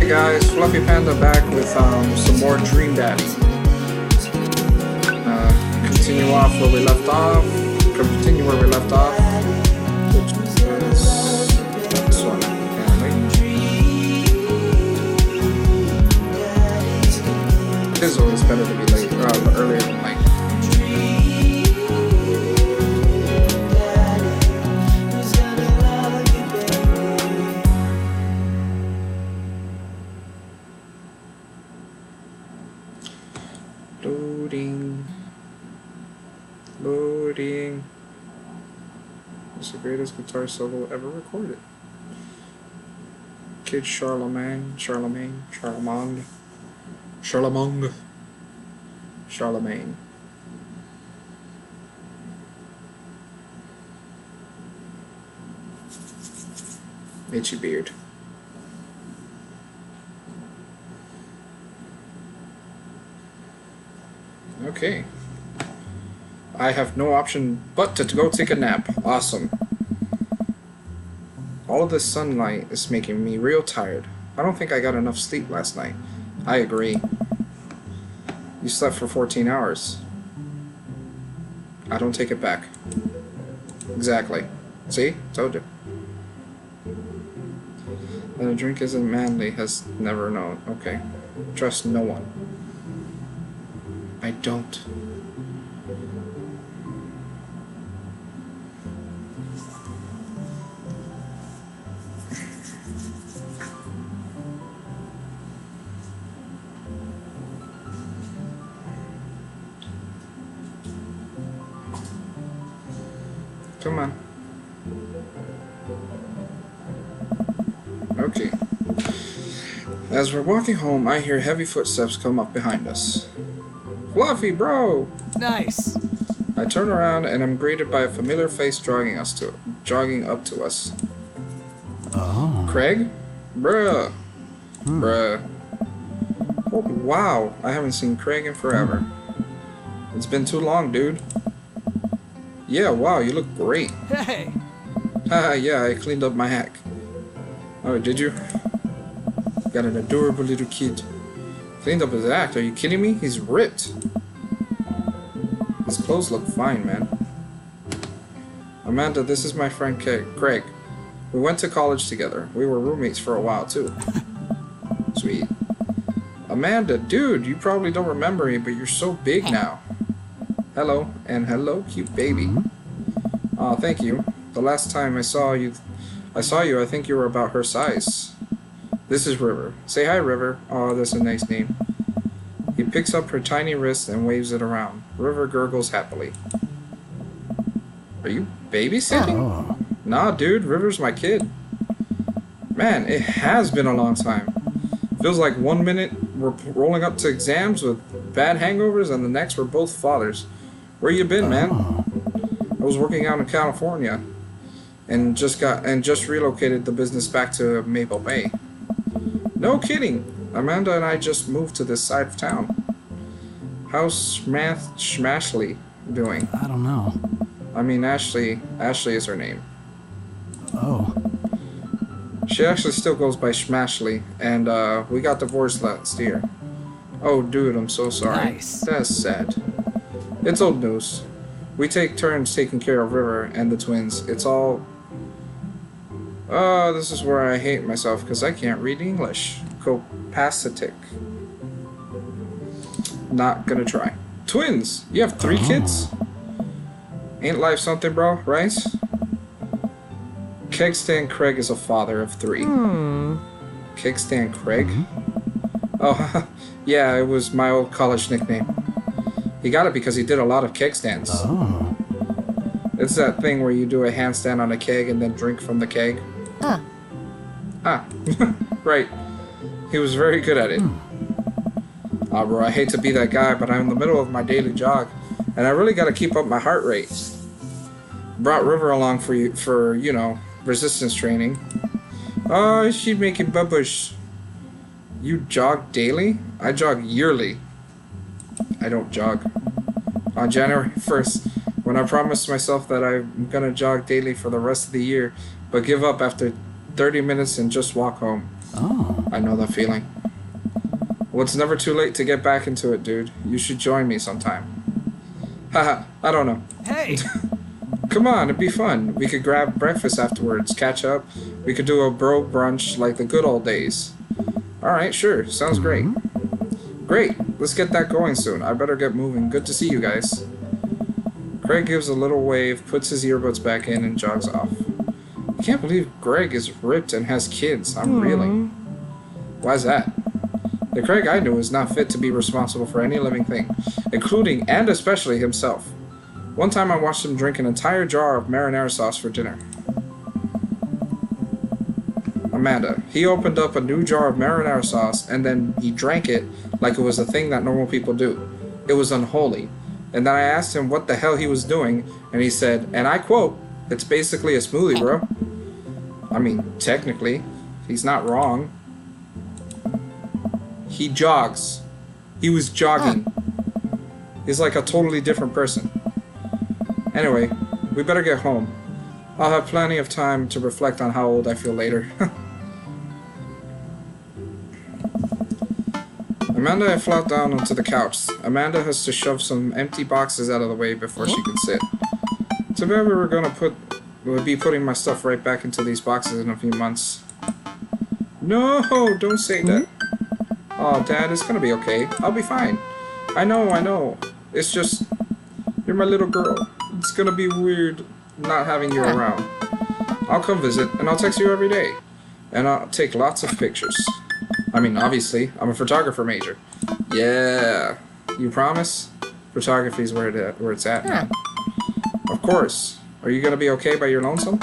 Hey guys, Fluffy Panda back with some more Dream Daddy. Continue off where we left off. Continue where we left off. Which was this one, apparently. It is always better to be late, earlier than late. Loading. It's the greatest guitar solo ever recorded. Kid Charlemagne. Itchy beard. Okay. I have no option but to go take a nap. Awesome. All of this sunlight is making me real tired. I don't think I got enough sleep last night. I agree. You slept for 14 hours. I don't take it back. Exactly. See? Told you. That a drink isn't manly has never known. Okay. Trust no one. I don't. Come on. Okay. As we're walking home, I hear heavy footsteps come up behind us. Fluffy, bro! Nice! I turn around and am greeted by a familiar face jogging up to us. Oh. Craig? Bruh. Bruh. Oh, wow, I haven't seen Craig in forever. It's been too long, dude. Yeah, wow, you look great. Hey! Haha, yeah, I cleaned up my hack. Oh, did you? Got an adorable little kid. Cleaned up his act, are you kidding me? He's ripped. His clothes look fine, man. Amanda, this is my friend Craig. We went to college together. We were roommates for a while, too. Sweet. Amanda, dude, you probably don't remember me, but you're so big now. Hello, and hello, cute baby. Aw, thank you. The last time I saw you, I think you were about her size. This is River. Say hi, River. Aw, that's a nice name. He picks up her tiny wrist and waves it around. River gurgles happily. Are you babysitting? Oh. Nah, dude, River's my kid. Man, it has been a long time. Feels like 1 minute we're rolling up to exams with bad hangovers and the next we're both fathers. Where you been, man? I was working out in California and just relocated the business back to Maple Bay. No kidding. Amanda and I just moved to this side of town. How's Smashley doing? I don't know. I mean, Ashley is her name. Oh. She actually still goes by Smashley, and we got divorced last year. Oh, dude, I'm so sorry. Nice. That's sad. It's old news. We take turns taking care of River and the twins. It's all... Oh, this is where I hate myself because I can't read English. Copacetic. Not gonna try. Twins! You have 3 kids? Ain't life something, bro, right? Kegstan Craig is a father of 3. Kegstan Craig? Oh, yeah, it was my old college nickname. He got it because he did a lot of keg stands. Oh. It's that thing where you do a handstand on a keg and then drink from the keg. Right. He was very good at it. Bro, I hate to be that guy, but I'm in the middle of my daily jog, and I really gotta keep up my heart rate. Brought River along for you know, resistance training. Oh, is she making bubbles? You jog daily? I jog yearly. I don't jog. On January 1st, when I promised myself that I'm gonna jog daily for the rest of the year, but give up after 30 minutes and just walk home. Oh. I know that feeling. Well, it's never too late to get back into it, dude. You should join me sometime. Haha, I don't know. Hey! Come on, it'd be fun. We could grab breakfast afterwards, catch up. We could do a bro brunch like the good old days. Alright, sure. Sounds great. Great. Let's get that going soon. I better get moving. Good to see you guys. Craig gives a little wave, puts his earbuds back in, and jogs off. I can't believe Greg is ripped and has kids. I'm reeling. Why's that? The Craig I knew is not fit to be responsible for any living thing, including and especially himself. One time I watched him drink an entire jar of marinara sauce for dinner. Amanda. He opened up a new jar of marinara sauce and then he drank it like it was a thing that normal people do. It was unholy. And then I asked him what the hell he was doing, and he said, and I quote, "It's basically a smoothie, bro." I mean, technically, he's not wrong. He jogs. He was jogging. He's like a totally different person. Anyway, we better get home. I'll have plenty of time to reflect on how old I feel later. Amanda had flopped down onto the couch. Amanda has to shove some empty boxes out of the way before she can sit. Too bad we'll be putting my stuff right back into these boxes in a few months. No, don't say that. Oh, Dad, it's gonna be okay. I'll be fine. I know. It's just, you're my little girl. It's gonna be weird not having you around. I'll come visit, and I'll text you every day. And I'll take lots of pictures. I mean, obviously, I'm a photographer major. Yeah. You promise? Photography's where it's at, man. Of course. Are you gonna be okay by your lonesome?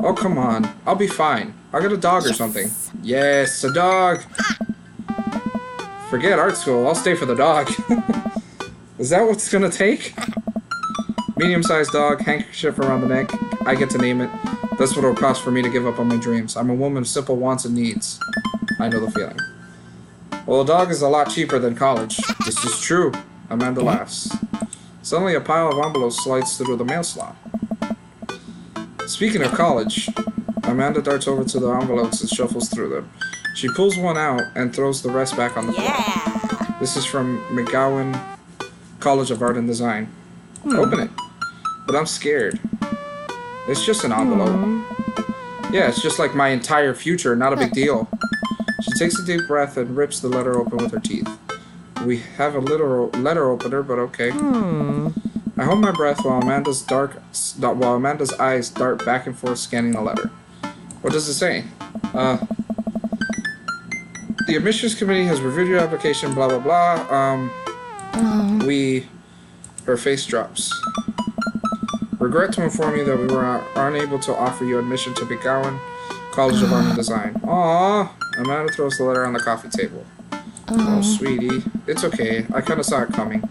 Oh, come on. I'll be fine. I'll get a dog or something. Yes, a dog! Forget art school. I'll stay for the dog. Is that what's gonna take? Medium-sized dog, handkerchief around the neck. I get to name it. That's what it'll cost for me to give up on my dreams. I'm a woman of simple wants and needs. I know the feeling. Well, a dog is a lot cheaper than college. This is true. Amanda laughs. Suddenly, a pile of envelopes slides through the mail slot. Speaking of college, Amanda darts over to the envelopes and shuffles through them. She pulls one out and throws the rest back on the floor. This is from McGowan College of Art and Design. Open it. But I'm scared. It's just an envelope. Yeah, it's just like my entire future, not a big deal. She takes a deep breath and rips the letter open with her teeth. We have a letter opener, but okay. I hold my breath while Amanda's eyes dart back and forth scanning the letter. What does it say? The admissions committee has reviewed your application, blah blah blah. Her face drops. Regret to inform you that we were unable to offer you admission to McGowan College of Art and Design. Aww. Amanda throws the letter on the coffee table. Oh, sweetie. It's okay. I kind of saw it coming.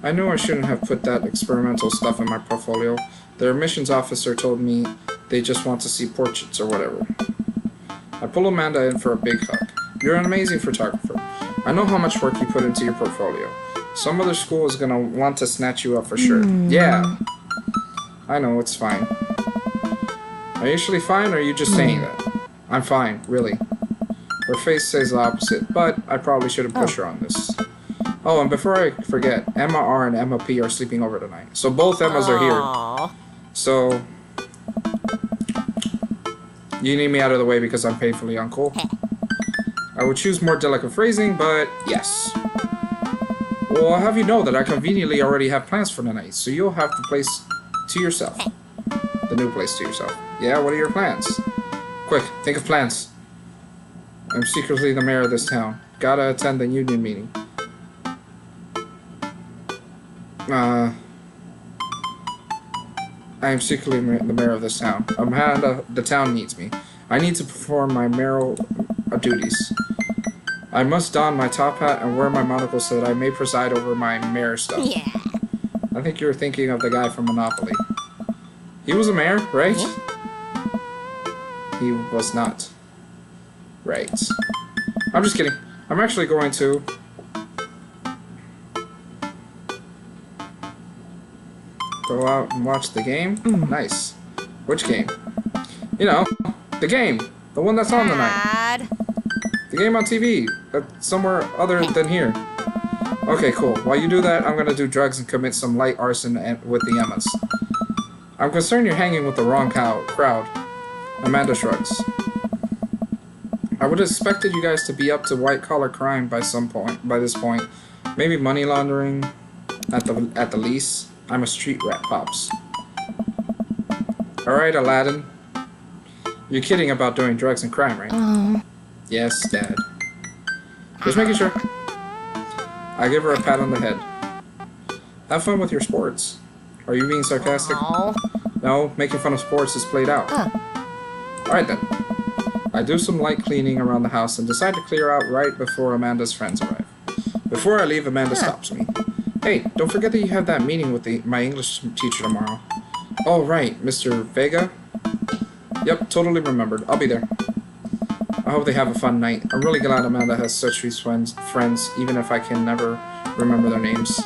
I knew I shouldn't have put that experimental stuff in my portfolio. The admissions officer told me they just want to see portraits or whatever. I pull Amanda in for a big hug. You're an amazing photographer. I know how much work you put into your portfolio. Some other school is gonna want to snatch you up for sure. Yeah. I know, it's fine. Are you actually fine, or are you just saying that? I'm fine, really. Her face says the opposite, but I probably shouldn't push her on this. Oh, and before I forget, Emma R and Emma P are sleeping over tonight. So both Emmas are here. So you need me out of the way because I'm painfully uncool. I would choose more delicate phrasing, but yes. Well, I'll have you know that I conveniently already have plans for the night, so you'll have the place to yourself. The new place to yourself. Yeah, what are your plans? Quick, think of plans. I'm secretly the mayor of this town. Gotta attend the union meeting. I am secretly the mayor of this town. Amanda, the town needs me. I need to perform my mayoral duties. I must don my top hat and wear my monocle so that I may preside over my mayor stuff. Yeah. I think you're thinking of the guy from Monopoly. He was a mayor, right? He was not. Right. I'm just kidding. I'm actually going to go out and watch the game. Nice. Which game? You know, the game. The one that's on tonight. The game on TV. Somewhere other than here. Okay, cool. While you do that, I'm gonna do drugs and commit some light arson with the Emmas. I'm concerned you're hanging with the wrong crowd. Amanda shrugs. I would have expected you guys to be up to white-collar crime by this point. Maybe money laundering at the least. I'm a street rat, Pops. Alright, Aladdin. You're kidding about doing drugs and crime, right? Yes, Dad. Just making sure. I give her a pat on the head. Have fun with your sports. Are you being sarcastic? No, making fun of sports is played out. Alright then. I do some light cleaning around the house and decide to clear out right before Amanda's friends arrive. Before I leave, Amanda stops me. Hey, don't forget that you have that meeting with my English teacher tomorrow. Oh, right, Mr. Vega? Yep, totally remembered. I'll be there. I hope they have a fun night. I'm really glad Amanda has such sweet friends, even if I can never remember their names.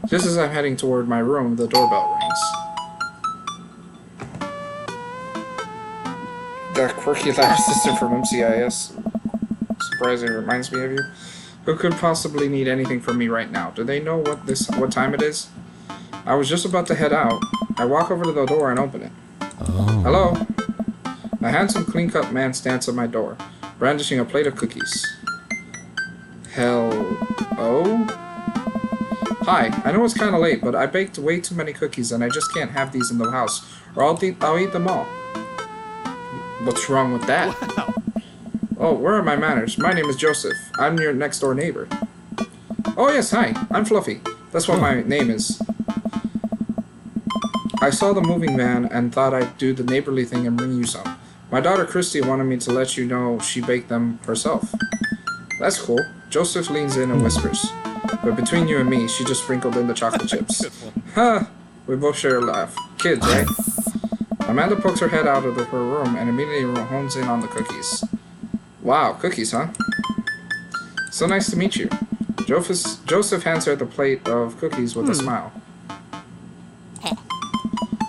Just as I'm heading toward my room, the doorbell rings. The quirky lab assistant from MCIS. Surprising, reminds me of you. Who could possibly need anything from me right now? Do they know what time it is? I was just about to head out. I walk over to the door and open it. Oh. Hello? A handsome, clean-cut man stands at my door, brandishing a plate of cookies. Hello? Hi, I know it's kind of late, but I baked way too many cookies and I just can't have these in the house, or I'll eat them all. What's wrong with that? Wow. Oh, where are my manners? My name is Joseph. I'm your next-door neighbor. Oh yes, hi. I'm Fluffy. That's what my name is. I saw the moving van and thought I'd do the neighborly thing and bring you some. My daughter Christy wanted me to let you know she baked them herself. That's cool. Joseph leans in and whispers. But between you and me, she just sprinkled in the chocolate chips. Ha! We both share a laugh. Kids, right? Amanda pokes her head out of her room and immediately hones in on the cookies. Wow, cookies, huh? So nice to meet you. Joseph hands her the plate of cookies with a smile.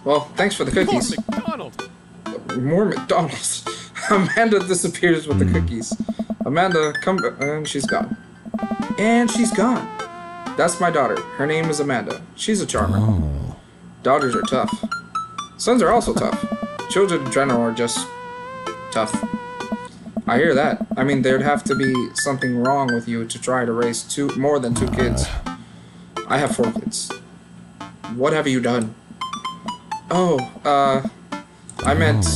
Well, thanks for the cookies. More McDonald's. Amanda disappears with the cookies. Amanda, come, and she's gone. And she's gone. That's my daughter. Her name is Amanda. She's a charmer. Oh. Daughters are tough. Sons are also tough. Children in general are just tough. I hear that. I mean, there'd have to be something wrong with you to try to raise more than 2 kids. I have 4 kids. What have you done? Oh, I meant...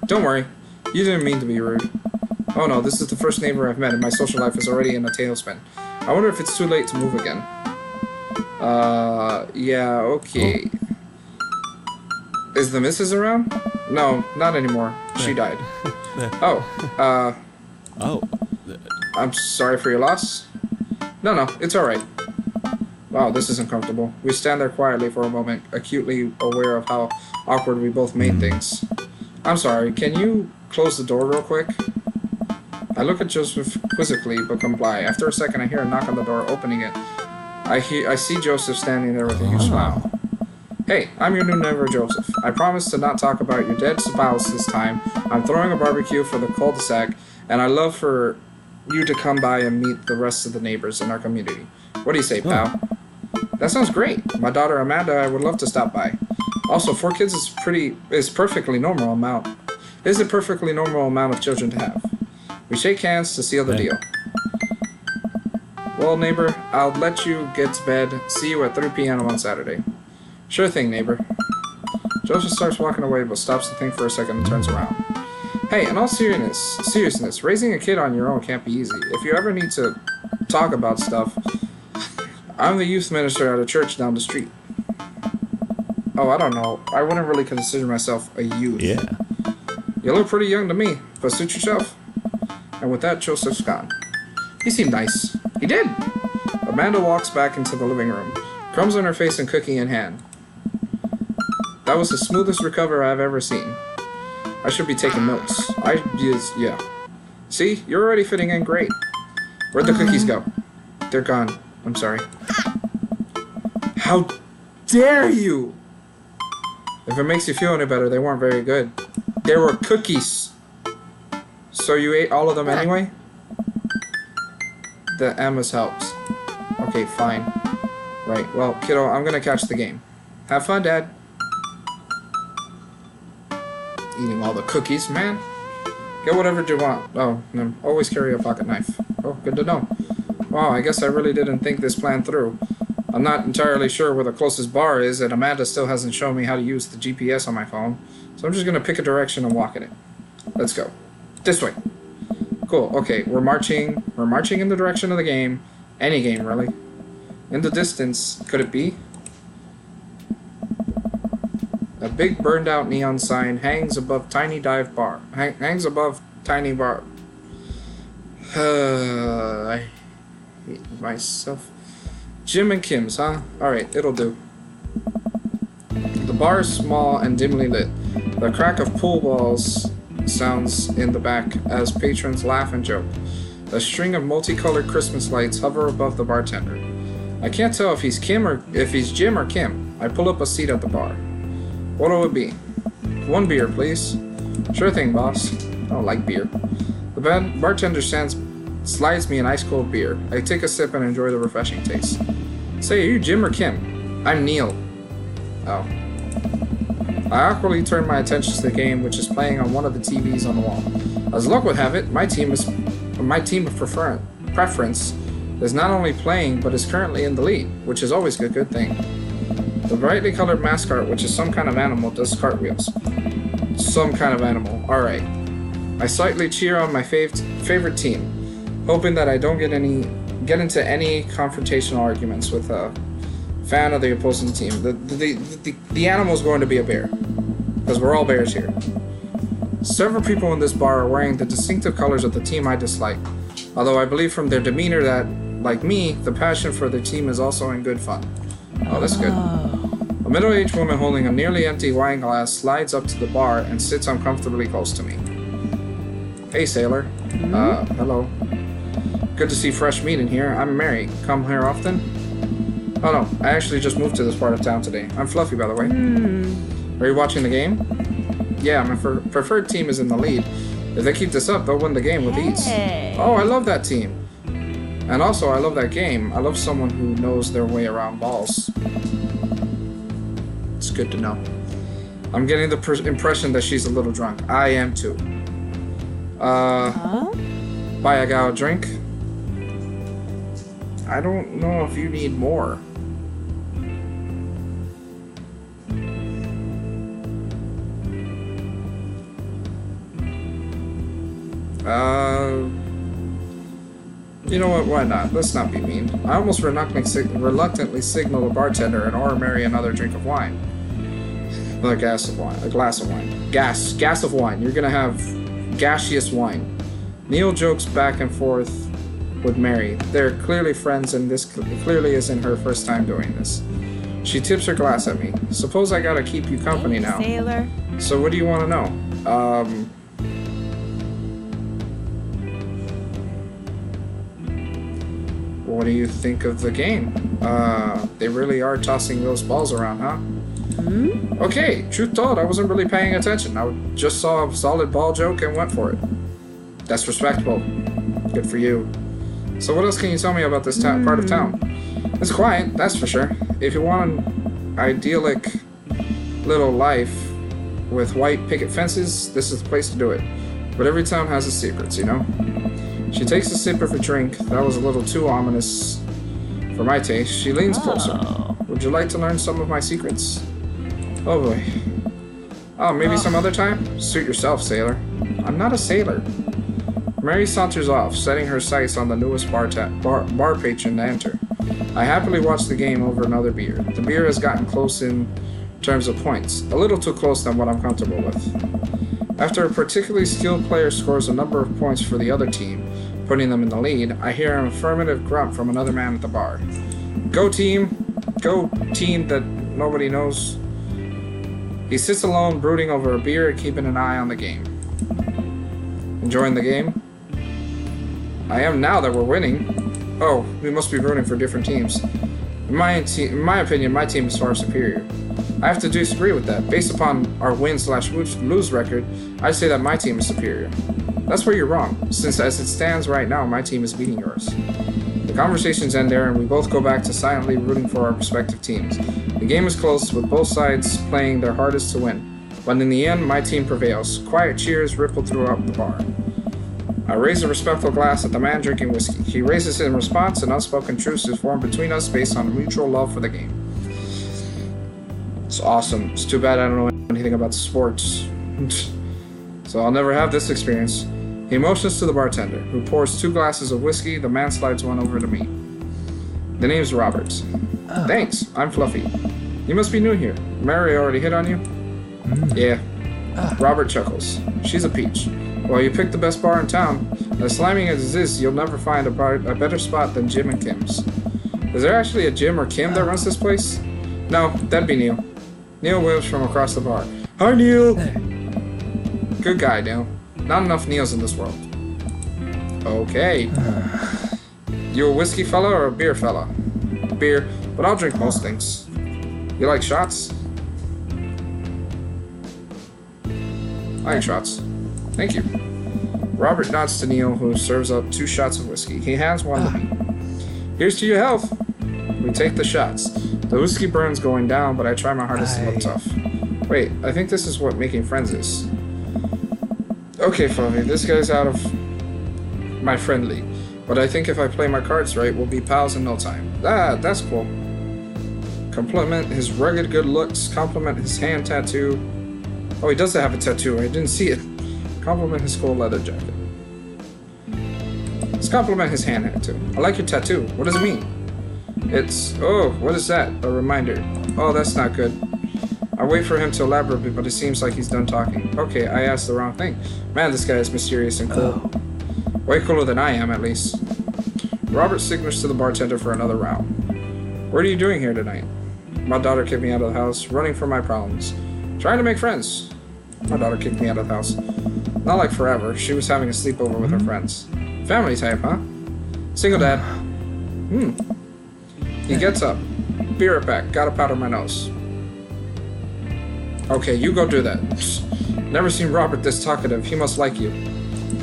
Don't worry. You didn't mean to be rude. Oh no, this is the first neighbor I've met and my social life is already in a tailspin. I wonder if it's too late to move again. Yeah, okay. Is the missus around? No, not anymore. She died. Oh, I'm sorry for your loss. No, it's alright. Wow, this is uncomfortable. We stand there quietly for a moment, acutely aware of how awkward we both made things. I'm sorry, can you close the door real quick? I look at Joseph quizzically, but comply. After a second, I hear a knock on the door, opening it. I see Joseph standing there with a huge smile. Hey, I'm your new neighbor, Joseph. I promise to not talk about your dead spouse this time. I'm throwing a barbecue for the cul-de-sac, and I'd love for you to come by and meet the rest of the neighbors in our community. What do you say, pal? That sounds great. My daughter Amanda, I would love to stop by. Also, 4 kids is perfectly normal amount. Is a perfectly normal amount of children to have. We shake hands to seal the deal. Well, neighbor, I'll let you get to bed. See you at 3 p.m. on Saturday. Sure thing, neighbor. Joseph starts walking away, but stops to think for a second and turns around. Hey, in all seriousness, raising a kid on your own can't be easy. If you ever need to talk about stuff, I'm the youth minister at a church down the street. Oh, I don't know. I wouldn't really consider myself a youth. Yeah. You look pretty young to me, but suit yourself. And with that, Joseph's gone. He seemed nice. He did. Amanda walks back into the living room, crumbs on her face and cookie in hand. That was the smoothest recover I've ever seen. I should be taking notes. Yeah. See, you're already fitting in great. Where'd the cookies go? They're gone. I'm sorry. How dare you! If it makes you feel any better, they weren't very good. They were cookies. So you ate all of them anyway? the Emma's helps. Okay, fine. Right, well, kiddo, I'm gonna catch the game. Have fun, Dad. Eating all the cookies, man. Get whatever you want. Oh, no, always carry a pocket knife. Oh, good to know. Wow, I guess I really didn't think this plan through. I'm not entirely sure where the closest bar is, and Amanda still hasn't shown me how to use the GPS on my phone. So I'm just gonna pick a direction and walk in it. Let's go. This way. Cool, okay, we're marching in the direction of the game. Any game, really. In the distance, could it be? A big burned out neon sign hangs above tiny dive bar. Hangs above tiny bar. I hate myself. Jim and Kim's, huh? Alright, it'll do. The bar is small and dimly lit. The crack of pool balls sounds in the back as patrons laugh and joke. A string of multicolored Christmas lights hover above the bartender. I can't tell if he's Jim or Kim. I pull up a seat at the bar. What'll it be? 1 beer, please. Sure thing, boss. I don't like beer. The bartender slides me an ice cold beer. I take a sip and enjoy the refreshing taste. Say, are you Jim or Kim? I'm Neil. Oh. I awkwardly turn my attention to the game, which is playing on one of the TVs on the wall. As luck would have it, my team of preference is not only playing, but is currently in the lead, which is always a good thing. The brightly colored mascot, which is some kind of animal, does cartwheels. Some kind of animal. Alright. I slightly cheer on my favorite team, hoping that I don't get into any confrontational arguments with a fan of the opposing team. The animal's going to be a bear, because we're all bears here. Several people in this bar are wearing the distinctive colors of the team I dislike, although I believe from their demeanor that, like me, the passion for their team is also in good fun. Oh, that's good. A middle-aged woman holding a nearly empty wine glass slides up to the bar and sits uncomfortably close to me. Hey, sailor. Hello. Good to see fresh meat in here. I'm Mary. Come here often? Oh no, I actually just moved to this part of town today. I'm Fluffy, by the way. Are you watching the game? Yeah, my preferred team is in the lead. If they keep this up, they'll win the game with ease. Oh, I love that team. And also, I love that game. I love someone who knows their way around balls. It's good to know. I'm getting the impression that she's a little drunk. I am too. Buy a gal a drink? I don't know if you need more. You know what, why not? Let's not be mean. I almost reluctantly signal the bartender and or marry another drink of wine. A glass of wine. Gas of wine. You're gonna have gaseous wine. Neil jokes back and forth with Mary. They're clearly friends and this clearly isn't her first time doing this. She tips her glass at me. Suppose I gotta keep you company now. Sailor. So what do you want to know? What do you think of the game? They really are tossing those balls around, huh? Okay, truth told, I wasn't really paying attention. I just saw a solid ball joke and went for it. That's respectable. Good for you. So what else can you tell me about this part of town? It's quiet, that's for sure. If you want an idyllic little life with white picket fences, this is the place to do it. But every town has its secrets, you know? She takes a sip of her drink. That was a little too ominous for my taste. She leans closer. Would you like to learn some of my secrets? Oh boy. Oh, maybe some other time? Suit yourself, sailor. I'm not a sailor. Mary saunters off, setting her sights on the newest bar patron to enter. I happily watch the game over another beer. The beer has gotten close in terms of points. A little too close than what I'm comfortable with. After a particularly skilled player scores a number of points for the other team, putting them in the lead, I hear an affirmative grunt from another man at the bar. Go team! Go team that nobody knows. He sits alone, brooding over a beer and keeping an eye on the game. Enjoying the game? I am now that we're winning. Oh, we must be rooting for different teams. In my opinion, my team is far superior. I have to disagree with that. Based upon our win/lose record, I'd say that my team is superior. That's where you're wrong, since as it stands right now, my team is beating yours. The conversations end there, and we both go back to silently rooting for our respective teams. The game is close, with both sides playing their hardest to win. But in the end, my team prevails. Quiet cheers ripple throughout the bar. I raise a respectful glass at the man drinking whiskey. He raises it in response, and unspoken truce is formed between us based on a mutual love for the game. It's awesome. It's too bad I don't know anything about sports. So I'll never have this experience. He motions to the bartender, who pours 2 glasses of whiskey. The man slides one over to me. The name's Robert. Oh. Thanks, I'm Fluffy. You must be new here. Mary already hit on you? Yeah. Robert chuckles. She's a peach. Well, you picked the best bar in town. As slimy as it is, you'll never find a better spot than Jim and Kim's. Is there actually a Jim or Kim that runs this place? No, that'd be Neil. Neil waves from across the bar. Hi, Neil! Hey. Good guy, Neil. Not enough Neils in this world. Okay. You a whiskey fella or a beer fella? Beer, but I'll drink most things. You like shots? I like shots. Thank you. Robert nods to Neil, who serves up 2 shots of whiskey. He hands one to me. Here's to your health. We take the shots. The whiskey burns going down, but I try my hardest to look tough. Wait, I think this is what making friends is. Okay, Fluffy, this guy's out of my friend league. But I think if I play my cards right, we'll be pals in no time. Ah, that's cool. Compliment his rugged good looks. Compliment his hand tattoo. Oh, he does have a tattoo. I didn't see it. Compliment his gold leather jacket. Let's compliment his hand tattoo. I like your tattoo. What does it mean? It's... Oh, what is that? A reminder. Oh, that's not good. I wait for him to elaborate a bit, but it seems like he's done talking. Okay, I asked the wrong thing. Man, this guy is mysterious and cool. Way cooler than I am, at least. Robert signals to the bartender for another round. What are you doing here tonight? My daughter kicked me out of the house, running from my problems. Trying to make friends. My daughter kicked me out of the house. Not like forever. She was having a sleepover with her friends. Family type, huh? Single dad. He gets up. Be right back. Gotta powder my nose. Okay, you go do that. Never seen Robert this talkative. He must like you.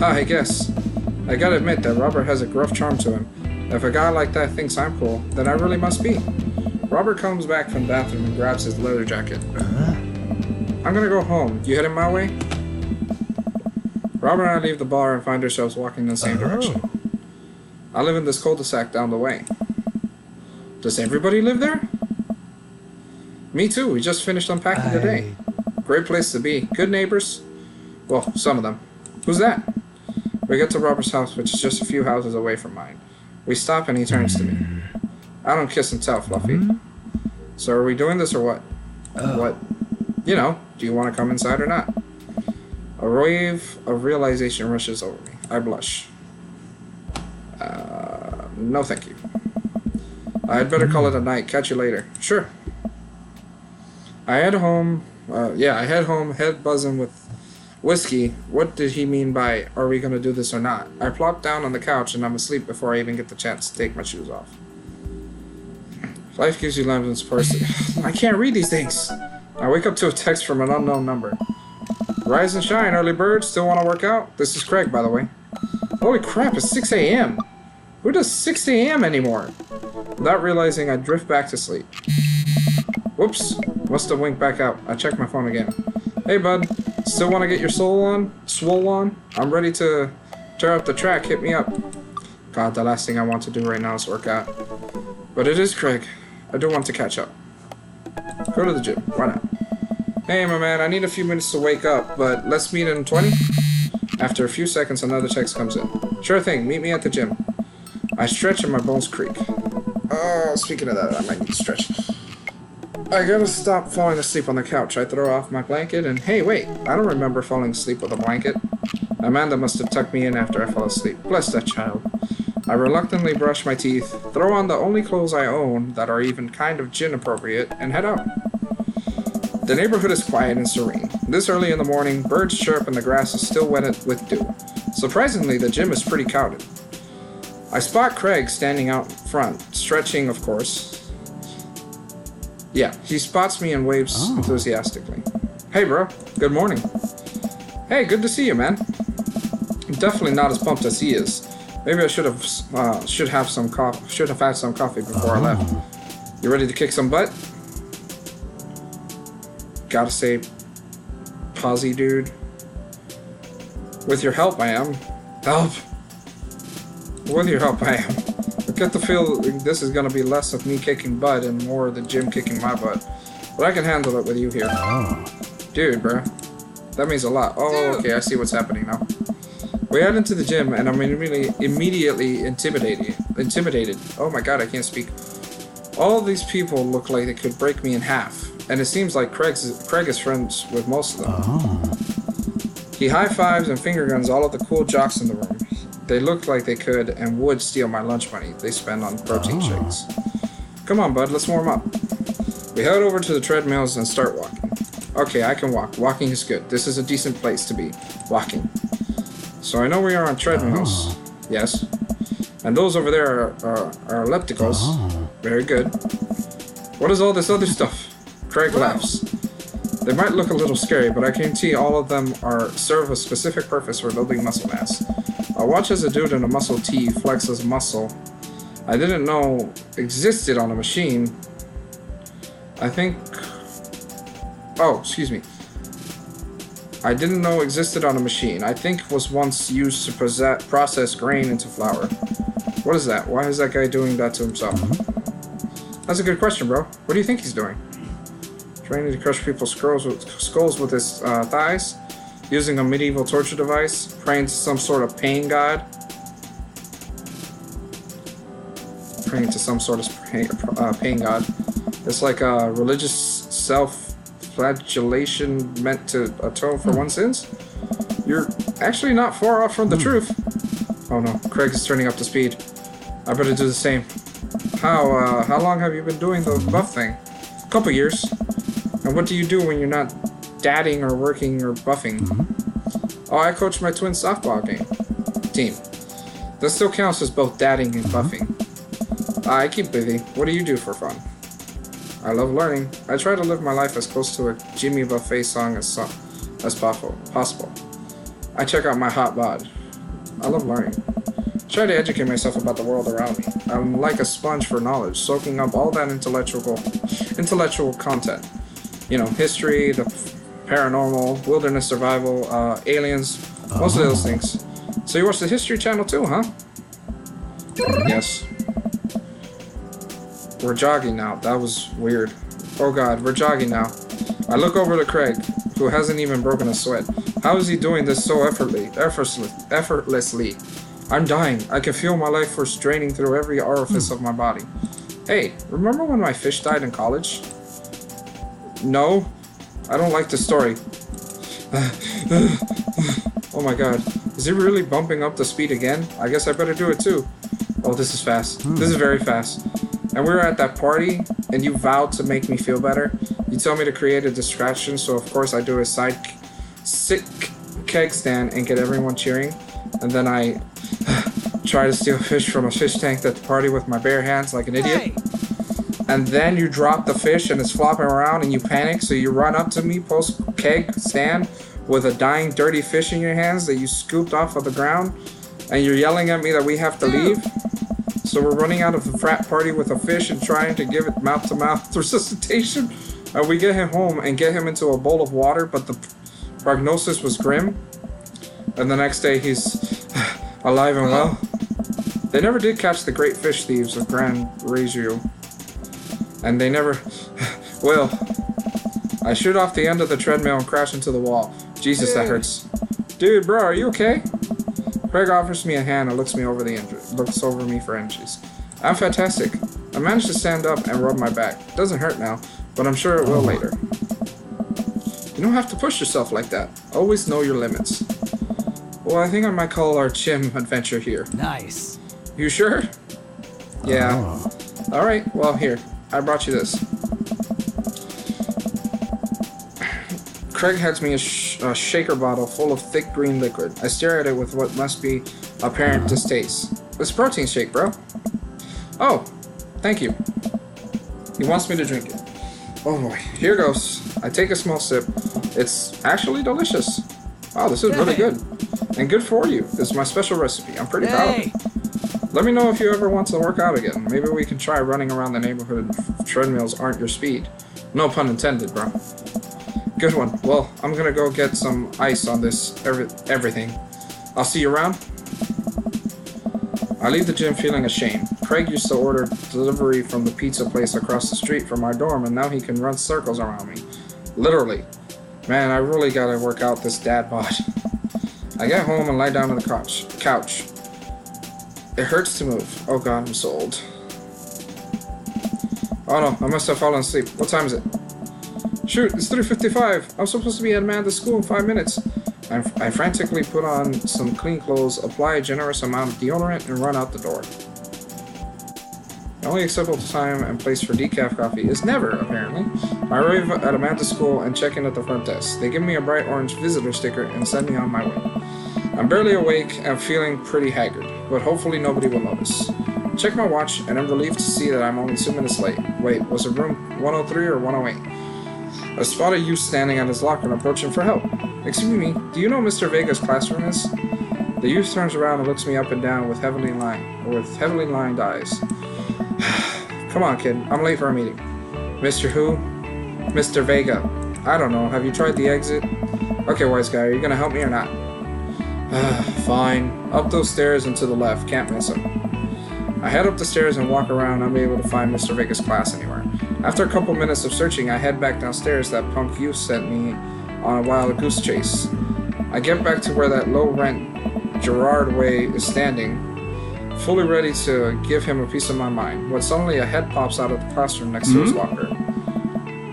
I guess. I gotta admit that Robert has a gruff charm to him. If a guy like that thinks I'm cool, then I really must be. Robert comes back from the bathroom and grabs his leather jacket. I'm gonna go home. You heading my way? Robert and I leave the bar and find ourselves walking in the same direction. I live in this cul-de-sac down the way. Does everybody live there? Me too. We just finished unpacking today. Great place to be. Good neighbors. Well, some of them. Who's that? We get to Robert's house, which is just a few houses away from mine. We stop and he turns to me. I don't kiss and tell, Fluffy. So are we doing this or what? What? You know, do you want to come inside or not? A wave of realization rushes over me. I blush. No thank you. I'd better call it a night. Catch you later. Sure. I head home, head buzzing with whiskey. What did he mean by, are we going to do this or not? I plop down on the couch and I'm asleep before I even get the chance to take my shoes off. Life gives you lemons first. I can't read these things. I wake up to a text from an unknown number. Rise and shine, early bird. Still want to work out? This is Craig, by the way. Holy crap, it's 6 a.m. Who does 6 a.m. anymore? Without realizing, I drift back to sleep. Whoops. Must have winked back out. I check my phone again. Hey, bud. Still want to get your swole on? I'm ready to tear up the track. Hit me up. God, the last thing I want to do right now is work out. But it is Craig. I do want to catch up. Go to the gym. Why not? Hey, my man. I need a few minutes to wake up, but let's meet in 20? After a few seconds, another text comes in. Sure thing. Meet me at the gym. I stretch and my bones creak. Oh, speaking of that, I might need to stretch. I gotta stop falling asleep on the couch. I throw off my blanket and hey, wait, I don't remember falling asleep with a blanket. Amanda must have tucked me in after I fell asleep. Bless that child. I reluctantly brush my teeth, throw on the only clothes I own that are even kind of gin appropriate, and head out. The neighborhood is quiet and serene. This early in the morning, birds chirp and the grass is still wet with dew. Surprisingly, the gym is pretty crowded. I spot Craig standing out front, stretching, of course. Yeah, he spots me and waves enthusiastically. Hey, bro. Good morning. Hey, good to see you, man. I'm definitely not as pumped as he is. Maybe I should have had some coffee before I left. You ready to kick some butt? Gotta say, posy dude. With your help, I am. Help! With your help, I am. I get the feel this is gonna be less of me kicking butt and more of the gym kicking my butt. But I can handle it with you here. Dude, bro. That means a lot. Oh, okay, I see what's happening now. We head into the gym, and I'm immediately intimidated. Oh my god, I can't speak. All these people look like they could break me in half. And it seems like Craig is friends with most of them. He high-fives and finger guns all of the cool jocks in the room. They look like they could and would steal my lunch money they spend on protein shakes. Come on, bud, let's warm up. We head over to the treadmills and start walking. Okay, I can walk. Walking is good. This is a decent place to be. Walking. So I know we are on treadmills. Yes. And those over there are ellipticals. Very good. What is all this other stuff? Craig laughs. They might look a little scary, but I guarantee all of them serve a specific purpose for building muscle mass. I watch as a dude in a muscle tee flexes muscle I didn't know existed on a machine. I think... Oh, excuse me. I didn't know existed on a machine. I think was once used to process grain into flour. What is that? Why is that guy doing that to himself? That's a good question, bro. What do you think he's doing? Training to crush people's skulls with his thighs? Using a medieval torture device? Praying to some sort of pain god? Praying to some sort of pain god. It's like a religious self-flagellation meant to atone for one's sins? You're actually not far off from the truth. Oh no, Craig is turning up the speed. I better do the same. How long have you been doing the buff thing? Couple years. And what do you do when you're not dadding or working or buffing? Oh, I coach my twin softball team. That still counts as both dadding and buffing. I keep busy. What do you do for fun? I love learning. I try to live my life as close to a Jimmy Buffet song as possible. I check out my hot bod. I love learning. I try to educate myself about the world around me. I'm like a sponge for knowledge, soaking up all that intellectual content. You know, history, the paranormal, wilderness survival, aliens, most of those things. So you watch the History Channel too, huh? Yes. We're jogging now. That was weird. Oh god, we're jogging now. I look over to Craig, who hasn't even broken a sweat. How is he doing this so effortlessly? I'm dying. I can feel my life force draining through every orifice of my body. Hey, remember when my fish died in college? No, I don't like the story. Oh my god. Is he really bumping up the speed again? I guess I better do it too. Oh, this is fast. This is very fast. And we were at that party, and you vowed to make me feel better. You tell me to create a distraction, so of course I do a sick keg stand and get everyone cheering. And then I try to steal fish from a fish tank at the party with my bare hands like an idiot. Hey. And then you drop the fish and it's flopping around and you panic, so you run up to me post keg stand with a dying dirty fish in your hands that you scooped off of the ground, and you're yelling at me that we have to leave. So we're running out of the frat party with a fish and trying to give it mouth-to-mouth resuscitation. And we get him home and get him into a bowl of water, but the prognosis was grim. And the next day he's alive and well. They never did catch the great fish thieves of Grand Ratio. And they never will. I shoot off the end of the treadmill and crash into the wall. Jesus, that hurts. Dude, bro, are you okay? Craig offers me a hand and looks over me for inches. I'm fantastic. I managed to stand up and rub my back. It doesn't hurt now, but I'm sure it will later. You don't have to push yourself like that. Always know your limits. Well, I think I might call our gym adventure here. Nice. You sure? Yeah. Alright, well here. I brought you this. Craig hands me a shaker bottle full of thick green liquid. I stare at it with what must be apparent distaste. It's a protein shake, bro. Oh, thank you. He wants me to drink it. Oh boy, here goes. I take a small sip. It's actually delicious. Wow, this is really good. And good for you. This is my special recipe. I'm pretty proud of it. Let me know if you ever want to work out again. Maybe we can try running around the neighborhood if treadmills aren't your speed. No pun intended, bro. Good one. Well, I'm gonna go get some ice on this everything. I'll see you around. I leave the gym feeling ashamed. Craig used to order delivery from the pizza place across the street from our dorm, and now he can run circles around me. Literally. Man, I really gotta work out this dad bod. I get home and lie down on the couch. It hurts to move. Oh god, I'm so old. Oh no, I must have fallen asleep. What time is it? Shoot, it's 3:55. I'm supposed to be at Amanda's school in 5 minutes. I frantically put on some clean clothes, apply a generous amount of deodorant, and run out the door. The only acceptable time and place for decaf coffee is never, apparently. I arrive at Amanda's school and check in at the front desk. They give me a bright orange visitor sticker and send me on my way. I'm barely awake and feeling pretty haggard, but hopefully nobody will notice. Check my watch, and I'm relieved to see that I'm only 2 minutes late. Wait, was it room 103 or 108? I spot a youth standing at his locker and approach him for help. Excuse me, do you know Mr. Vega's classroom is? The youth turns around and looks me up and down with heavily lined eyes. Come on, kid, I'm late for a meeting. Mr. Who? Mr. Vega. I don't know, have you tried the exit? Okay, wise guy, are you gonna help me or not? Fine. Up those stairs and to the left, can't miss him. I head up the stairs and walk around, unable to find Mr. Vega's class anywhere. After a couple minutes of searching, I head back downstairs. That punk youth sent me on a wild goose chase. I get back to where that low-rent Gerard Way is standing, fully ready to give him a piece of my mind, when suddenly a head pops out of the classroom next to his locker.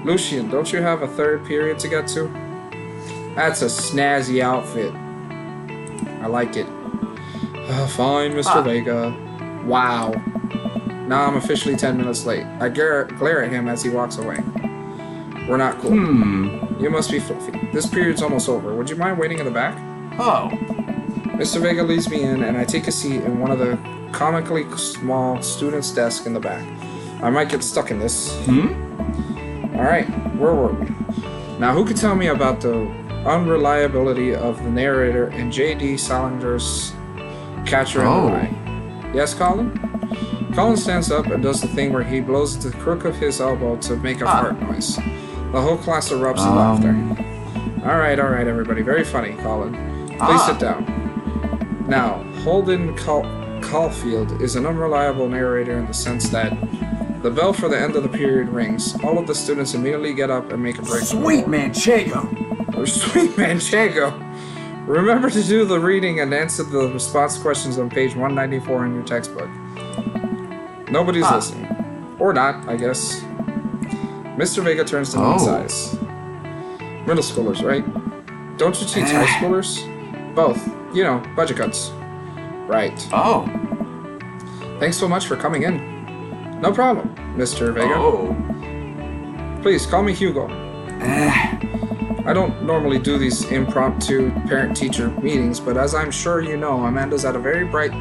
Lucian, don't you have a third period to get to? That's a snazzy outfit. I like it. Fine, Mr. Vega. Wow. Now I'm officially 10 minutes late. I glare at him as he walks away. We're not cool. You must be filthy. This period's almost over. Would you mind waiting in the back? Oh. Mr. Vega leads me in, and I take a seat in one of the comically small students' desks in the back. I might get stuck in this. Alright, where were we? Now, who could tell me about the unreliability of the narrator in J.D. Salinger's Catcher in the Rye? Yes, Colin? Colin stands up and does the thing where he blows the crook of his elbow to make a fart noise. The whole class erupts in laughter. Alright, everybody. Very funny, Colin. Please sit down. Now, Holden Caulfield is an unreliable narrator in the sense that the bell for the end of the period rings. All of the students immediately get up and make a break. Sweet Manchego! Sweet Manchego! Remember to do the reading and answer the response questions on page 194 in your textbook. Nobody's listening. Or not, I guess. Mr. Vega turns to me and sighs. Middle schoolers, right? Don't you teach high schoolers? Both. You know, budget cuts. Right. Oh. Thanks so much for coming in. No problem, Mr. Vega. Please, call me Hugo. I don't normally do these impromptu parent-teacher meetings, but as I'm sure you know, Amanda's a very bright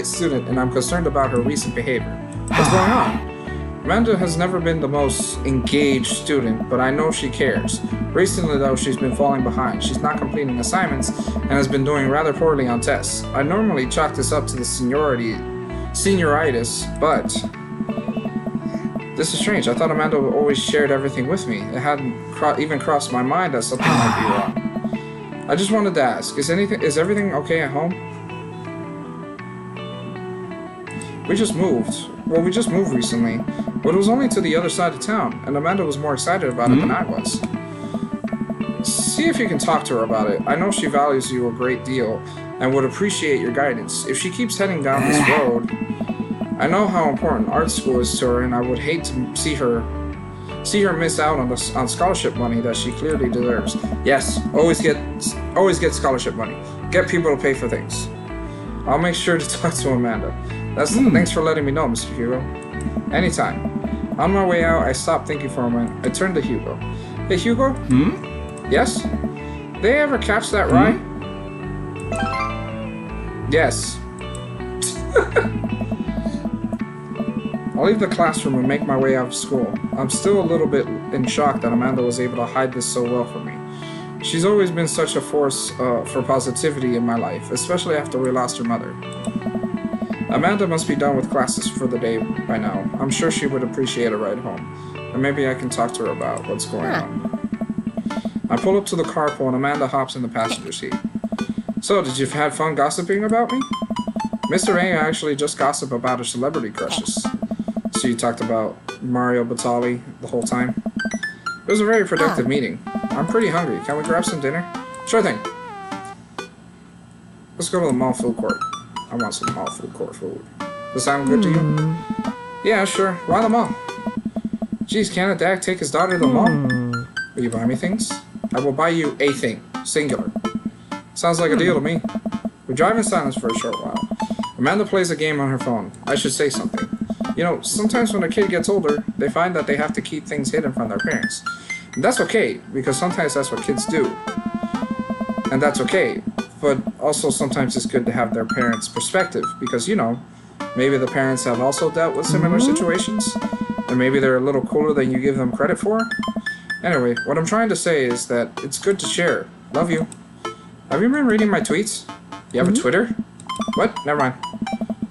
student, and I'm concerned about her recent behavior. What's going on? Amanda has never been the most engaged student, but I know she cares. Recently, though, she's been falling behind. She's not completing assignments and has been doing rather poorly on tests. I normally chalk this up to the senioritis, but this is strange. I thought Amanda always shared everything with me. It hadn't even crossed my mind that something might be wrong. I just wanted to ask, is everything okay at home? We just moved. Well, we just moved recently, but it was only to the other side of town, and Amanda was more excited about it than I was. See if you can talk to her about it. I know she values you a great deal and would appreciate your guidance. If she keeps heading down this road, I know how important art school is to her, and I would hate to see her miss out on scholarship money that she clearly deserves. Yes, always get scholarship money. Get people to pay for things. I'll make sure to talk to Amanda. Thanks for letting me know, Mr. Hugo. Anytime. On my way out, I stopped thinking for a moment. I turned to Hugo. Hey, Hugo? Yes? They ever catch that rye? Yes. I'll leave the classroom and make my way out of school. I'm still a little bit in shock that Amanda was able to hide this so well from me. She's always been such a force for positivity in my life, especially after we lost her mother. Amanda must be done with classes for the day by now. I'm sure she would appreciate a ride home, and maybe I can talk to her about what's going on. I pull up to the carpool and Amanda hops in the passenger seat. So, did you have fun gossiping about me? Mr. A actually just gossiped about her celebrity crushes. So you talked about Mario Batali the whole time? It was a very productive meeting. I'm pretty hungry. Can we grab some dinner? Sure thing. Let's go to the mall food court. I want some mall food court food. Does that sound good to you? Yeah, sure. Why the mall? Geez, can't a dad take his daughter to the mall? Will you buy me things? I will buy you a thing. Singular. Sounds like a deal to me. We drive in silence for a short while. Amanda plays a game on her phone. I should say something. You know, sometimes when a kid gets older, they find that they have to keep things hidden from their parents. And that's okay, because sometimes that's what kids do. And that's okay. But also sometimes it's good to have their parents' perspective, because, you know, maybe the parents have also dealt with similar situations, and maybe they're a little cooler than you give them credit for. Anyway, what I'm trying to say is that it's good to share. Love you. Have you been reading my tweets? You have a Twitter? What? Never mind.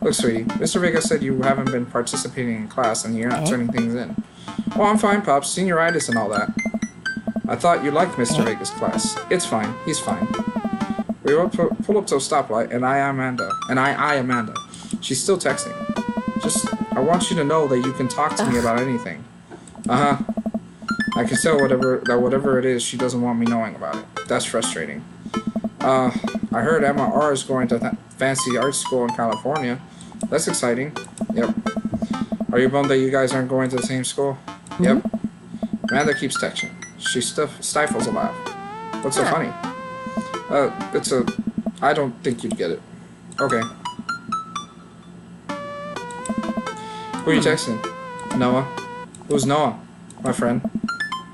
Look, sweetie, Mr. Vega said you haven't been participating in class and you're not turning things in. Well, I'm fine, Pops. Senioritis and all that. I thought you liked Mr. Vega's class. It's fine. He's fine. We will pull up to a stoplight, and I Amanda. She's still texting. I want you to know that you can talk to me about anything. I can tell whatever it is, she doesn't want me knowing about it. That's frustrating. I heard Emma R is going to fancy art school in California. That's exciting. Yep. Are you bummed that you guys aren't going to the same school? Yep. Amanda keeps texting. She stifles a laugh. What's so funny? I don't think you'd get it. Okay. Who are you texting? Noah. Who's Noah? My friend.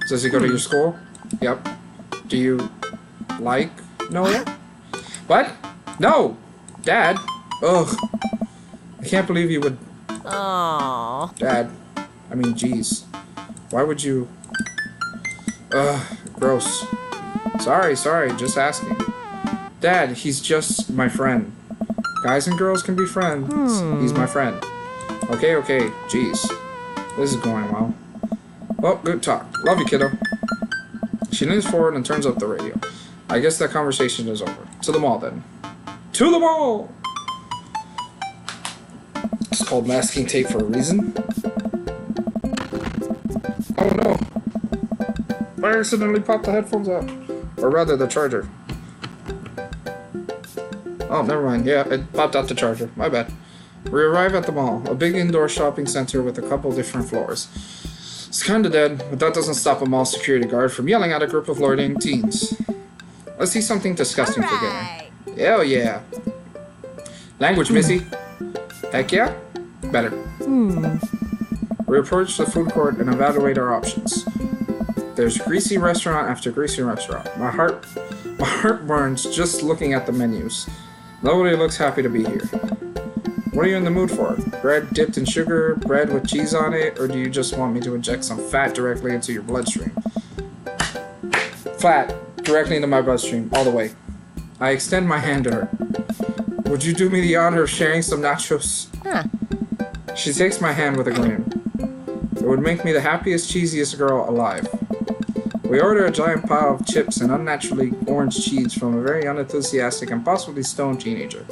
Does he go to your school? Yep. Do you like Noah? What? No! Dad? Ugh. I can't believe you would... Aww. Dad. I mean, jeez. Why would you... Ugh. Gross. Sorry, just asking. Dad, he's just my friend. Guys and girls can be friends. He's my friend. Okay, jeez. This is going well. Well, good talk. Love you, kiddo. She leans forward and turns up the radio. I guess that conversation is over. To the mall, then. To the mall! It's called masking tape for a reason. Oh no. I accidentally popped the headphones out. Or rather, the charger. Oh, never mind. Yeah, it popped out the charger. My bad. We arrive at the mall, a big indoor shopping center with a couple different floors. It's kinda dead, but that doesn't stop a mall security guard from yelling at a group of loitering teens. Let's see something disgusting for dinner. Hell yeah. Language, missy. Heck yeah? Better. We approach the food court and evaluate our options. There's greasy restaurant after greasy restaurant. My heart burns just looking at the menus. Nobody looks happy to be here. What are you in the mood for? Bread dipped in sugar, bread with cheese on it, or do you just want me to inject some fat directly into your bloodstream? Fat, directly into my bloodstream, all the way. I extend my hand to her. Would you do me the honor of sharing some nachos? She takes my hand with a grin. It would make me the happiest, cheesiest girl alive. We order a giant pile of chips and unnaturally orange cheese from a very unenthusiastic and possibly stoned teenager.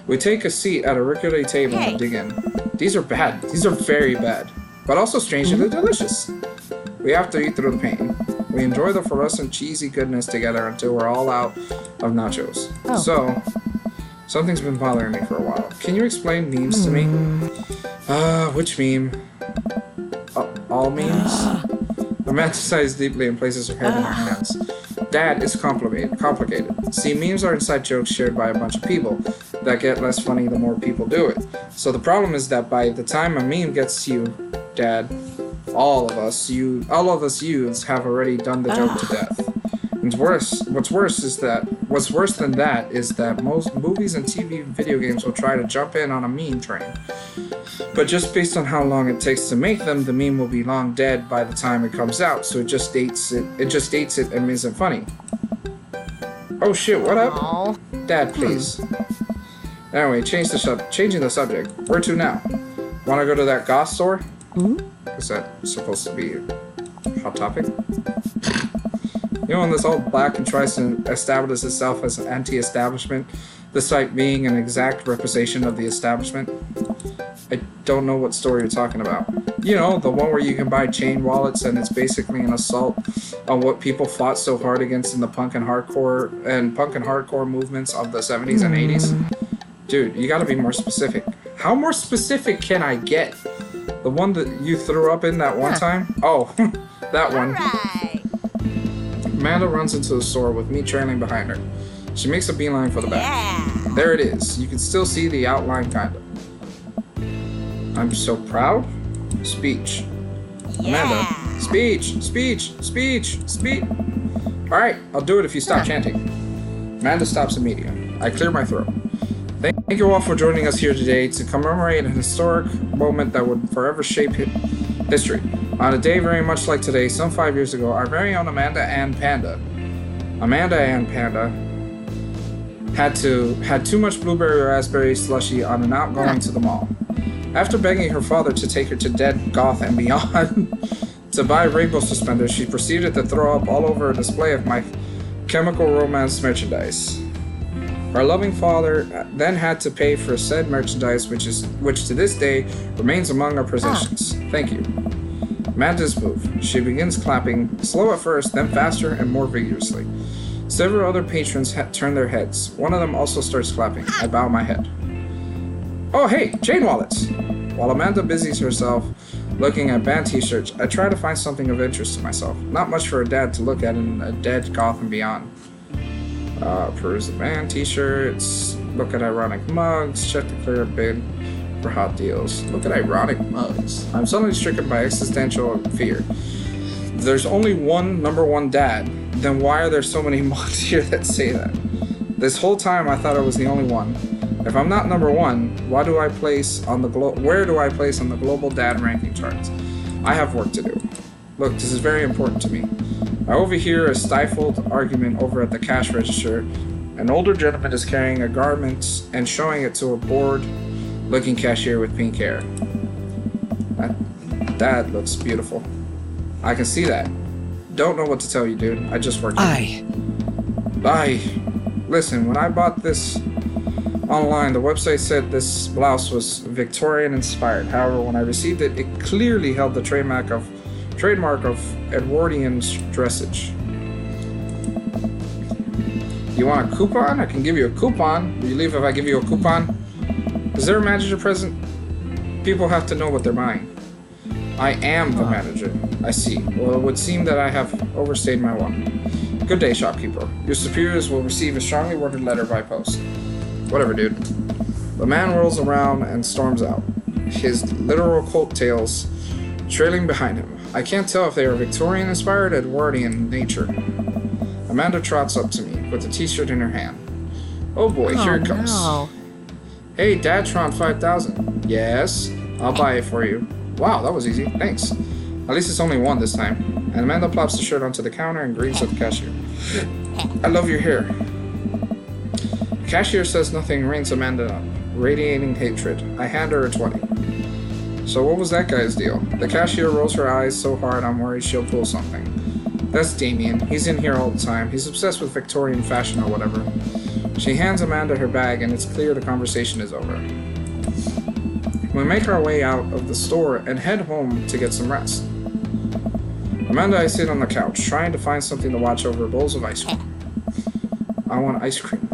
We take a seat at a rickety table and dig in. These are bad. These are very bad. But also strangely delicious. We have to eat through the pain. We enjoy the fluorescent cheesy goodness together until we're all out of nachos. So, something's been bothering me for a while. Can you explain memes to me? Which meme? All memes? Amanda sighs deeply and places her head in her hands. Dad, it's complicated. See, memes are inside jokes shared by a bunch of people that get less funny the more people do it. So the problem is that by the time a meme gets to you, Dad, all of us youths have already done the joke to death. And what's worse than that is that most movies and TV video games will try to jump in on a meme train. But just based on how long it takes to make them, the meme will be long dead by the time it comes out, so it just dates it and isn't funny. Oh shit, what up? Oh. Dad, please. Anyway, changing the subject. Where to now? Wanna go to that goth store? Is that supposed to be a hot topic? You know, when this old black and tries to establish itself as an anti-establishment, the site being an exact representation of the establishment? I don't know what store you're talking about. You know, the one where you can buy chain wallets and it's basically an assault on what people fought so hard against in the punk and hardcore movements of the 70s and 80s. Dude, you gotta be more specific. How more specific can I get? The one that you threw up in that one time? Oh, that one. Right. Amanda runs into the store with me trailing behind her. She makes a beeline for the back. Yeah. There it is. You can still see the outline, kinda. I'm so proud. Speech. Yeah. Amanda. Speech. Alright, I'll do it if you stop chanting. Amanda stops immediately. I clear my throat. Thank you all for joining us here today to commemorate an historic moment that would forever shape history. On a day very much like today, some 5 years ago, our very own Amanda Ann Panda had too much blueberry raspberry slushy on an out going to the mall. After begging her father to take her to Dead, Goth, and Beyond to buy rainbow suspenders, she proceeded to throw up all over a display of My Chemical Romance merchandise. Our loving father then had to pay for said merchandise, which to this day remains among our possessions. Thank you. Amanda's move. She begins clapping, slow at first, then faster and more vigorously. Several other patrons turn their heads. One of them also starts clapping. I bow my head. Oh hey, chain wallets! While Amanda busies herself looking at band t-shirts, I try to find something of interest to myself. Not much for a dad to look at in a Dead, Goth, and Beyond. Peruse the band t-shirts, look at ironic mugs, check the clear bin for hot deals. Look at ironic mugs. I'm suddenly stricken by existential fear. If there's only one number one dad, then why are there so many mugs here that say that? This whole time I thought I was the only one. If I'm not number one, where do I place on the global dad ranking charts? I have work to do. Look, this is very important to me. I overhear a stifled argument over at the cash register. An older gentleman is carrying a garment and showing it to a bored-looking cashier with pink hair. That looks beautiful. I can see that. Don't know what to tell you, dude. I just work here. Listen, when I bought this online, the website said this blouse was Victorian inspired. However, when I received it, it clearly held the trademark of Edwardian dressage. You want a coupon? I can give you a coupon. Will you leave if I give you a coupon? Is there a manager present? People have to know what they're buying. I am the manager. I see. Well, it would seem that I have overstayed my welcome. Good day, shopkeeper. Your superiors will receive a strongly worded letter by post. Whatever, dude. The man rolls around and storms out, his literal coattails trailing behind him. I can't tell if they are Victorian-inspired or Edwardian in nature. Amanda trots up to me with a t-shirt in her hand. Oh boy, here it comes. No. Hey, Dadtron 5000. Yes, I'll buy it for you. Wow, that was easy. Thanks. At least it's only one this time. And Amanda plops the shirt onto the counter and greets at the cashier. I love your hair. The cashier says nothing and rings Amanda up, radiating hatred. I hand her a 20. So what was that guy's deal? The cashier rolls her eyes so hard I'm worried she'll pull something. That's Damien. He's in here all the time. He's obsessed with Victorian fashion or whatever. She hands Amanda her bag and it's clear the conversation is over. We make our way out of the store and head home to get some rest. Amanda and I sit on the couch, trying to find something to watch over bowls of ice cream. I want ice cream.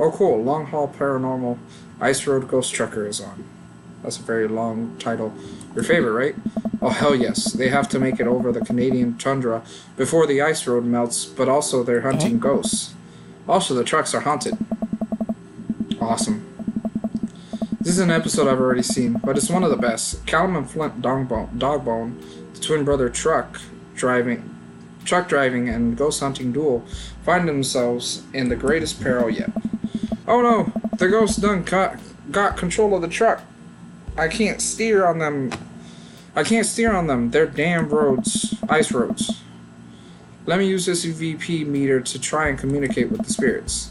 Oh cool, Long Haul Paranormal Ice Road Ghost Trucker is on. That's a very long title. Your favorite, right? Oh hell yes, they have to make it over the Canadian tundra before the ice road melts, but also they're hunting ghosts. Also, the trucks are haunted. Awesome. This is an episode I've already seen, but it's one of the best. Callum and Flint Dogbone, the twin brother truck driving and ghost hunting duel, find themselves in the greatest peril yet. Oh no, the ghost done got control of the truck. I can't steer on them. They're damn roads, ice roads. Let me use this VP meter to try and communicate with the spirits.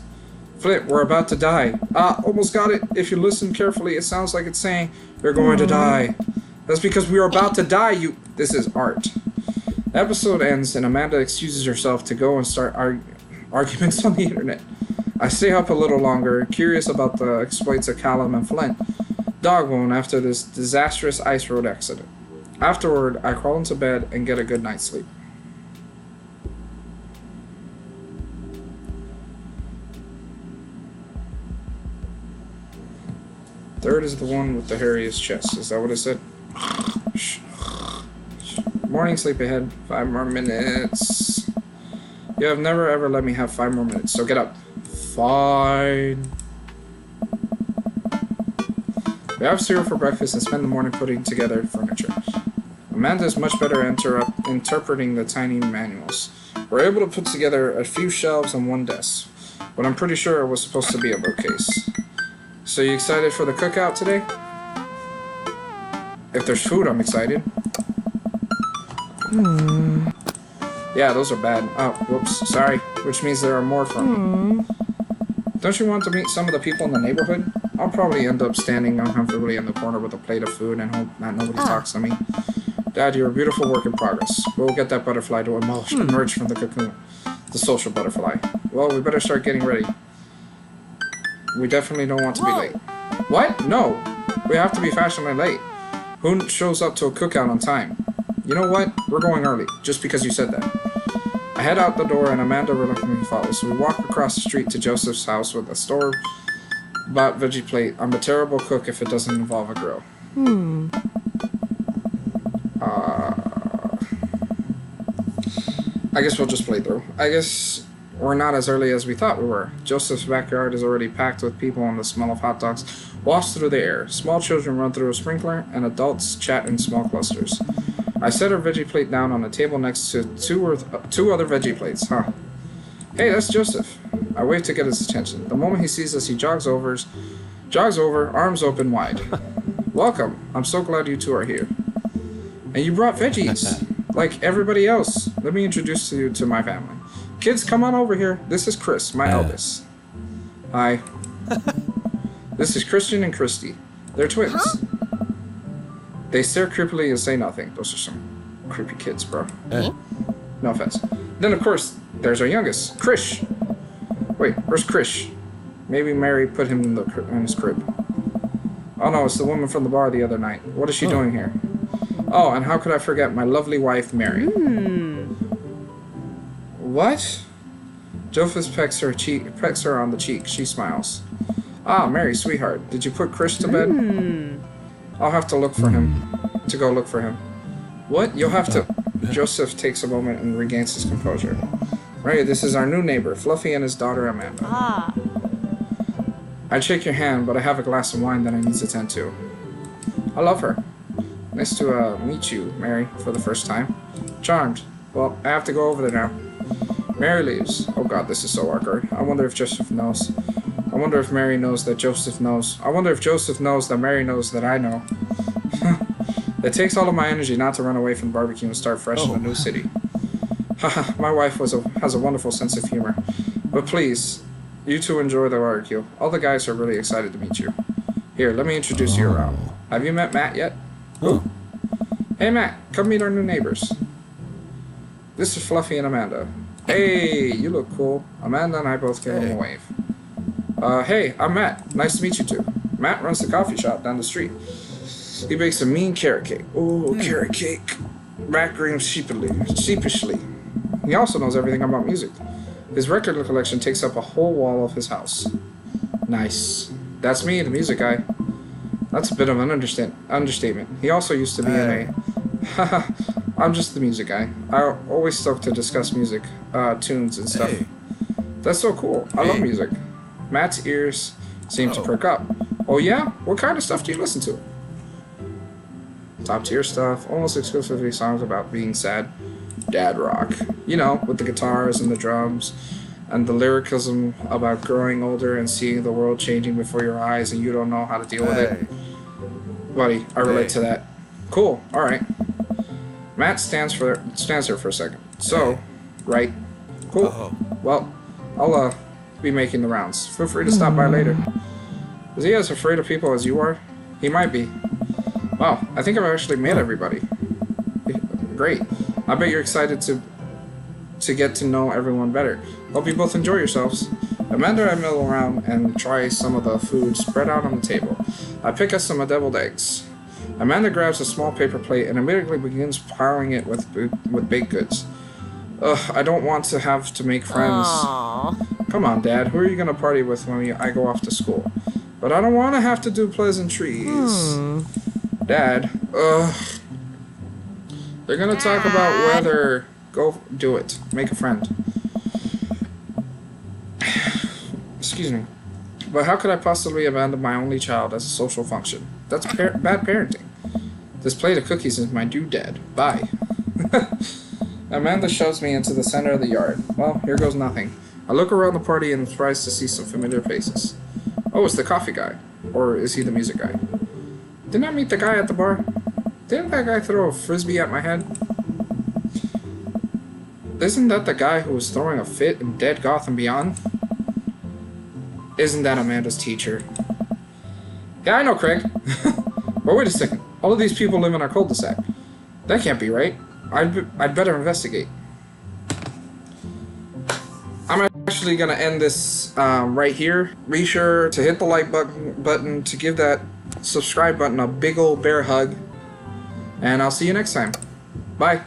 Flip, we're about to die. Ah, almost got it. If you listen carefully, it sounds like it's saying, you're going to die. That's because we are about to die, you... This is art. The episode ends and Amanda excuses herself to go and start arguments on the internet. I stay up a little longer, curious about the exploits of Callum and Flint. Dog wound after this disastrous ice road accident. Afterward, I crawl into bed and get a good night's sleep. Third is the one with the hairiest chest. Is that what it said? Morning, sleep ahead. 5 more minutes. You have never ever let me have 5 more minutes, so get up. Fine. We have cereal for breakfast and spend the morning putting together furniture. Amanda is much better at interpreting the tiny manuals. We're able to put together a few shelves and 1 desk, but I'm pretty sure it was supposed to be a bookcase. So you excited for the cookout today? If there's food, I'm excited. Yeah, those are bad. Oh, whoops, sorry. Which means there are more for me. Don't you want to meet some of the people in the neighborhood? I'll probably end up standing uncomfortably in the corner with a plate of food and hope that nobody talks to me. Dad, you're a beautiful work in progress. We'll get that butterfly to emerge from the cocoon. The social butterfly. Well, we better start getting ready. We definitely don't want to be late. What? No. We have to be fashionably late. Who shows up to a cookout on time? You know what? We're going early, just because you said that. I head out the door and Amanda reluctantly follows. We walk across the street to Joseph's house with a store-bought veggie plate. I'm a terrible cook if it doesn't involve a grill. I guess we'll just play through. I guess we're not as early as we thought we were. Joseph's backyard is already packed with people and the smell of hot dogs wafts through the air. Small children run through a sprinkler and adults chat in small clusters. I set our veggie plate down on a table next to two other veggie plates. Hey, that's Joseph. I wave to get his attention. The moment he sees us, he jogs over, arms open wide. Welcome. I'm so glad you two are here. And you brought veggies, like everybody else. Let me introduce you to my family. Kids, come on over here. This is Chris, my eldest. Hi. This is Christian and Christy. They're twins. They stare creepily and say nothing. Those are some creepy kids, bro. No offense. Then, of course, there's our youngest, Krish. Wait, where's Krish? Maybe Mary put him in his crib. Oh no, it's the woman from the bar the other night. What is she doing here? Oh, and how could I forget my lovely wife, Mary? What? Joseph pecks her on the cheek. She smiles. Ah, Mary, sweetheart, did you put Krish to bed? I'll have to look for him. To go look for him. What? You'll have to... Joseph takes a moment and regains his composure. Mary, this is our new neighbor, Fluffy, and his daughter, Amanda. I'd shake your hand, but I have a glass of wine that I need to tend to. I love her. Nice to meet you, Mary, for the first time. Charmed. Well, I have to go over there now. Mary leaves. Oh god, this is so awkward. I wonder if Joseph knows. I wonder if Mary knows that Joseph knows. I wonder if Joseph knows that Mary knows that I know. It takes all of my energy not to run away from barbecue and start fresh in a new city. Haha, my wife has a wonderful sense of humor. But please, you two enjoy the barbecue. All the guys are really excited to meet you. Here, let me introduce you around. Have you met Matt yet? Hey Matt, come meet our new neighbors. This is Fluffy and Amanda. Hey, you look cool. Amanda and I both give him a wave. Hey, I'm Matt. Nice to meet you two. Matt runs the coffee shop down the street. He bakes a mean carrot cake. Oh, carrot cake. Matt grins sheepishly. He also knows everything about music. His record collection takes up a whole wall of his house. Nice. That's me, the music guy. That's a bit of an understatement. He also used to be in a... I'm just the music guy. I always stoked to discuss music, tunes and stuff. That's so cool. I love music. Matt's ears seem to perk up. Oh yeah? What kind of stuff do you listen to? Top tier stuff, almost exclusively songs about being sad. Dad rock. You know, with the guitars and the drums, and the lyricism about growing older and seeing the world changing before your eyes and you don't know how to deal with it. Buddy, I relate to that. Cool, alright. Matt stands there for a second. So, Right. Cool. Well, I'll be making the rounds. Feel free to stop by later. Is he as afraid of people as you are? He might be. Wow, I think I've actually met everybody. Great. I bet you're excited to get to know everyone better. Hope you both enjoy yourselves. Amanda and I mill around and try some of the food spread out on the table. I pick up some deviled eggs. Amanda grabs a small paper plate and immediately begins piling it with baked goods. Ugh, I don't want to have to make friends. Aww. Come on, Dad. Who are you going to party with when I go off to school? But I don't want to have to do pleasantries. Dad. Ugh. They're going to talk about whether... Go do it. Make a friend. Excuse me. But how could I possibly abandon my only child as a social function? That's bad parenting. This plate of cookies is my due dad. Bye. Amanda shoves me into the center of the yard. Well, here goes nothing. I look around the party and am surprised to see some familiar faces. Oh, it's the coffee guy. Or is he the music guy? Didn't I meet the guy at the bar? Didn't that guy throw a frisbee at my head? Isn't that the guy who was throwing a fit in Dead Gotham Beyond? Isn't that Amanda's teacher? Yeah, I know, Craig. But wait a second. All of these people live in our cul-de-sac. That can't be right. I'd better investigate. I'm actually gonna end this right here. Be sure to hit the like button to give that subscribe button a big old bear hug. And I'll see you next time. Bye.